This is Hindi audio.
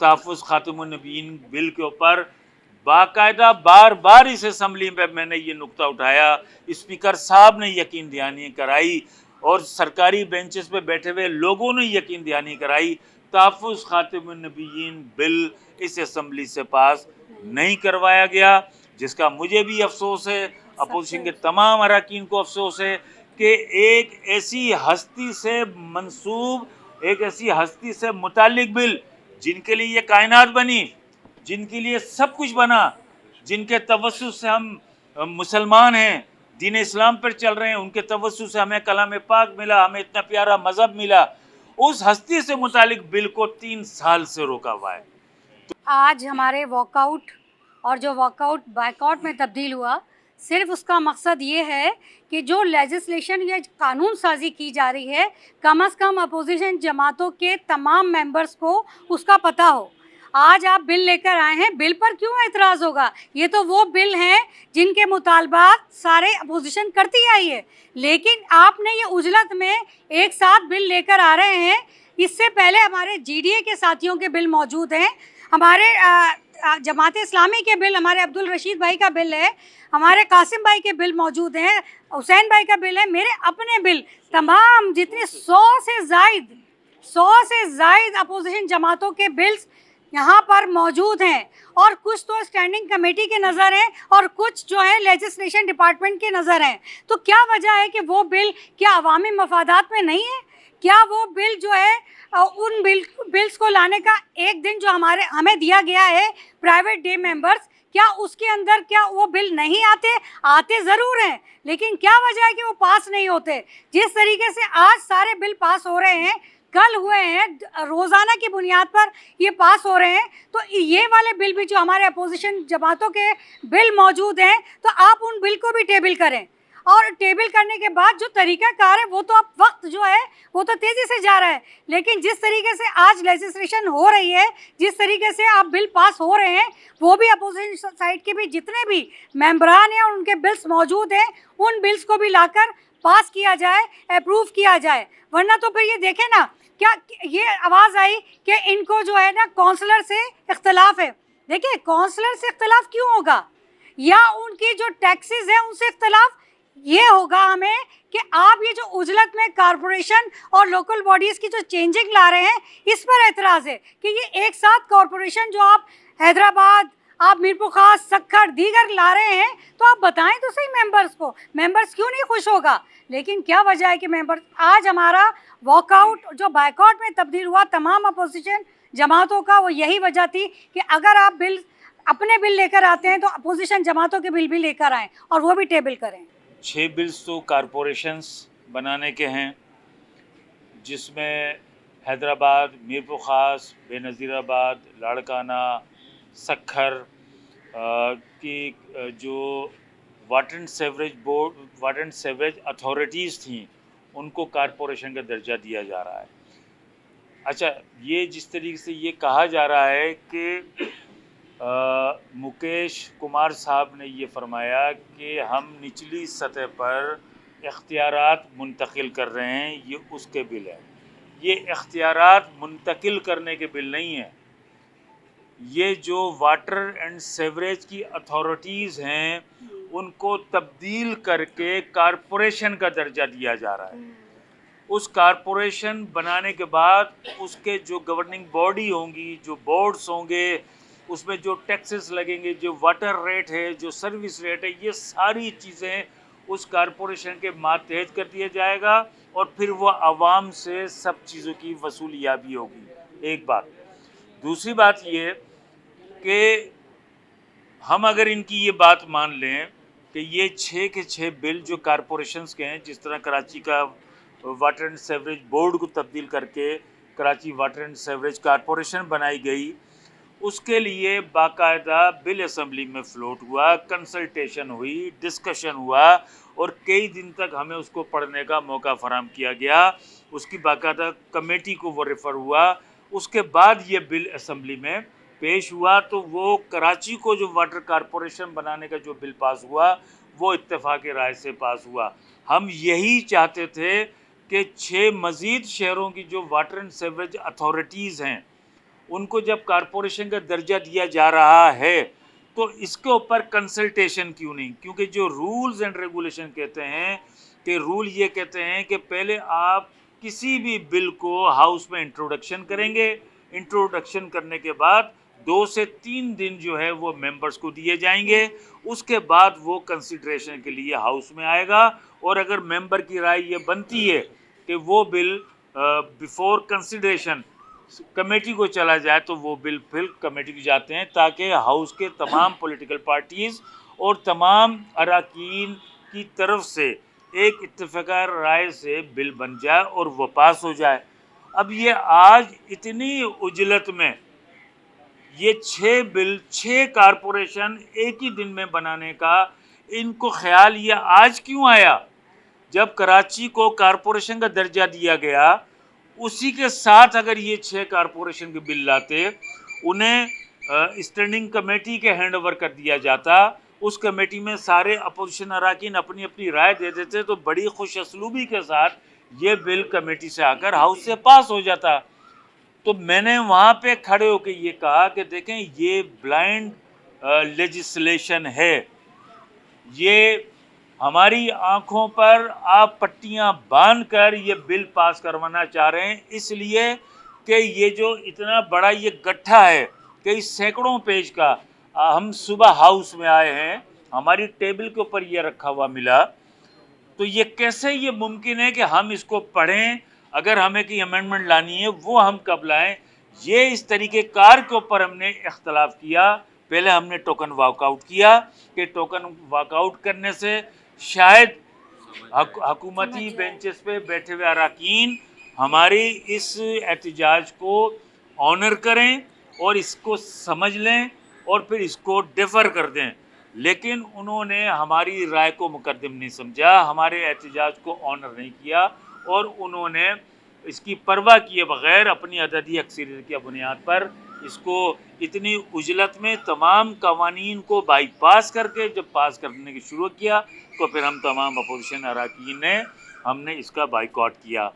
तहफ़्फ़ुज़ ख़ातमुन्नबीयीन बिल के ऊपर बाकायदा बार बार इस असम्बली में मैंने ये नुक्ता उठाया, स्पीकर साहब ने यकीन दहानी कराई और सरकारी बेंचेस पे बैठे हुए लोगों ने यकीन दहानी कराई, तहफ़्फ़ुज़ ख़ातमुन्नबीयीन बिल इस असम्बली से पास नहीं करवाया गया, जिसका मुझे भी अफसोस है, अपोजिशन के तमाम अरकान को अफसोस है कि एक ऐसी हस्ती से मंसूब, एक ऐसी हस्ती से मुताल्लिक बिल जिनके लिए ये कायनात बनी, जिनके लिए सब कुछ बना, जिनके तवस्सुस से हम मुसलमान हैं, दीन इस्लाम पर चल रहे हैं, उनके तवस्सुस से हमें कलाम पाक मिला, हमें इतना प्यारा मज़हब मिला, उस हस्ती से मुतालिक बिल को 3 साल से रोका हुआ है। आज हमारे वॉकआउट और जो वॉकआउट बायकॉट में तब्दील हुआ, सिर्फ उसका मकसद ये है कि जो लेजिस्लेशन या कानून साजी की जा रही है, कम से कम अपोजिशन जमातों के तमाम मेंबर्स को उसका पता हो। आज आप बिल लेकर आए हैं, बिल पर क्यों एतराज़ होगा? ये तो वो बिल हैं जिनके मुतालबात सारे अपोजिशन करती आई है, लेकिन आपने ये उजलत में एक साथ बिल लेकर आ रहे हैं। इससे पहले हमारे जीडीए के साथियों के बिल मौजूद हैं, हमारे जमात इस्लामी के बिल, हमारे अब्दुल रशीद भाई का बिल है, हमारे कासिम भाई के बिल मौजूद हैं, हुसैन भाई का बिल है, मेरे अपने बिल, तमाम जितने 100 से ज़ायद अपोजिशन जमातों के बिल्स यहाँ पर मौजूद हैं, और कुछ तो स्टैंडिंग कमेटी के नज़र हैं और कुछ जो है लेजिस्लेशन डिपार्टमेंट के नज़र हैं। तो क्या वजह है कि वो बिल क्या अवामी मफादात में नहीं है? क्या वो बिल जो है उन बिल्स को लाने का एक दिन जो हमें दिया गया है प्राइवेट डे मेंबर्स, क्या उसके अंदर क्या वो बिल नहीं आते? आते ज़रूर हैं, लेकिन क्या वजह है कि वो पास नहीं होते? जिस तरीके से आज सारे बिल पास हो रहे हैं, कल हुए हैं, रोज़ाना की बुनियाद पर ये पास हो रहे हैं, तो ये वाले बिल भी जो हमारे अपोजिशन जमातों के बिल मौजूद हैं, तो आप उन बिल को भी टेबल करें, और टेबल करने के बाद जो तरीक़ाकार है वो तो अब वक्त जो है वो तो तेज़ी से जा रहा है, लेकिन जिस तरीके से आज लेजिस्लेशन हो रही है, जिस तरीके से आप बिल पास हो रहे हैं, वो भी अपोजिशन साइड के भी जितने भी मेंबरान हैं और उनके बिल्स मौजूद हैं, उन बिल्स को भी लाकर पास किया जाए, अप्रूव किया जाए। वरना तो फिर ये देखें ना, क्या ये आवाज़ आई कि इनको जो है ना कौंसलर से इख्तलाफ है। देखिए, कौंसलर से इख्तलाफ क्यों होगा, या उनकी जो टैक्सेस हैं उनसे इख्तलाफ ये होगा हमें कि आप ये जो उजलत में कारपोरेशन और लोकल बॉडीज़ की जो चेंजिंग ला रहे हैं, इस पर एतराज़ है कि ये एक साथ कॉरपोरेशन जो आप हैदराबाद, आप मीरपुर खास, सक्खर, दीगर ला रहे हैं, तो आप बताएं तो सही मेंबर्स को, मेंबर्स क्यों नहीं खुश होगा? लेकिन क्या वजह है कि मेंबर्स, आज हमारा वॉकआउट जो बायकॉट में तब्दील हुआ तमाम अपोजिशन जमातों का, वो यही वजह थी कि अगर आप अपने बिल लेकर आते हैं तो अपोजिशन जमातों के बिल भी लेकर आएँ और वो भी टेबल करें। 6 बिल्स तो कारपोरेशंस बनाने के हैं, जिसमें हैदराबाद, मीरपुर ख़ास, बेनज़ीराबाद, लाड़काना, सक्खर की जो water and sewerage board, water and sewerage authorities थीं, उनको कारपोरेशन का दर्जा दिया जा रहा है। अच्छा, ये जिस तरीके से ये कहा जा रहा है कि मुकेश कुमार साहब ने ये फरमाया कि हम निचली सतह पर इख्तियारात मुंतकिल कर रहे हैं, ये उसके बिल है। ये इख्तियारात मुंतकिल करने के बिल नहीं है, ये जो वाटर एंड सेवरेज की अथॉरिटीज़ हैं उनको तब्दील करके कारपोरेशन का दर्जा दिया जा रहा है। उस कारपोरेशन बनाने के बाद उसके जो गवर्निंग बॉडी होंगी, जो बोर्ड्स होंगे, उसमें जो टैक्सेस लगेंगे, जो वाटर रेट है, जो सर्विस रेट है, ये सारी चीज़ें उस कारपोरेशन के मातहत कर दिया जाएगा और फिर वो आवाम से सब चीज़ों की वसूलियाबी होगी। एक बात। दूसरी बात ये कि हम अगर इनकी ये बात मान लें कि ये 6 के 6 बिल जो कारपोरेशंस के हैं, जिस तरह कराची का वाटर एंड सेवरेज बोर्ड को तब्दील करके Karachi water and sewerage corporation बनाई गई, उसके लिए बाकायदा बिल असम्बली में फ़्लोट हुआ, कंसल्टेशन हुई, डिस्कशन हुआ और कई दिन तक हमें उसको पढ़ने का मौका फराहम किया गया। उसकी बाकायदा कमेटी को वो रेफ़र हुआ, उसके बाद ये बिल असम्बली में पेश हुआ, तो वो कराची को जो वाटर कारपोरेशन बनाने का जो बिल पास हुआ, वो इत्तेफाक राय से पास हुआ। हम यही चाहते थे कि 6 मज़ीद शहरों की जो वाटर एंड सेवरेज अथॉरिटीज़ हैं उनको जब कारपोरेशन का दर्जा दिया जा रहा है तो इसके ऊपर कंसल्टेशन क्यों नहीं? क्योंकि जो रूल्स एंड रेगुलेशन कहते हैं कि रूल ये कहते हैं कि पहले आप किसी भी बिल को हाउस में इंट्रोडक्शन करेंगे, इंट्रोडक्शन करने के बाद 2 से 3 दिन जो है वो मेंबर्स को दिए जाएंगे, उसके बाद वो कंसिडरेशन के लिए हाउस में आएगा। और अगर मेंबर की राय ये बनती है कि वो बिल बिफोर कंसिडरेशन कमेटी को चला जाए तो वो बिल फिर कमेटी को जाते हैं, ताकि हाउस के तमाम पॉलिटिकल पार्टीज़ और तमाम अरकान की तरफ से एक इत्तेफाक राय से बिल बन जाए और वो पास हो जाए। अब ये आज इतनी उजलत में ये 6 बिल 6 कारपोरेशन एक ही दिन में बनाने का इनको ख्याल ये आज क्यों आया? जब कराची को कारपोरेशन का दर्जा दिया गया, उसी के साथ अगर ये 6 कारपोरेशन के बिल लाते, उन्हें स्टैंडिंग कमेटी के हैंड ओवर कर दिया जाता, उस कमेटी में सारे अपोजिशन अरकान अपनी अपनी राय दे देते, तो बड़ी खुश असलूबी के साथ ये बिल कमेटी से आकर हाउस से पास हो जाता। तो मैंने वहाँ पे खड़े होकर ये कहा कि देखें, ये ब्लाइंड लेजिस्लेशन है, ये हमारी आंखों पर आप पट्टियां बांधकर ये बिल पास करवाना चाह रहे हैं, इसलिए कि ये जो इतना बड़ा ये गट्ठा है कई सैकड़ों पेज का, हम सुबह हाउस में आए हैं, हमारी टेबल के ऊपर ये रखा हुआ मिला, तो ये कैसे ये मुमकिन है कि हम इसको पढ़ें? अगर हमें कोई अमेंडमेंट लानी है वो हम कब लाएं? ये इस तरीके कार के ऊपर हमने इख्तलाफ किया। पहले हमने टोकन वॉकआउट किया कि टोकन वॉकआउट करने से शायद हुकूमती बेंचेस पे बैठे हुए अरकान हमारी इस एहतजाज को ऑनर करें और इसको समझ लें और फिर इसको डिफ़र कर दें, लेकिन उन्होंने हमारी राय को मुकद्दम नहीं समझा, हमारे एहतजाज को ऑनर नहीं किया और उन्होंने इसकी परवाह किए बग़ैर अपनी अददी अक्सरियत की बुनियाद पर इसको इतनी उजलत में तमाम कवानीन को बाईपास करके जब पास करने की शुरू किया, तो फिर हम तमाम अपोजिशन अरकान ने हमने इसका बाइकआउट किया।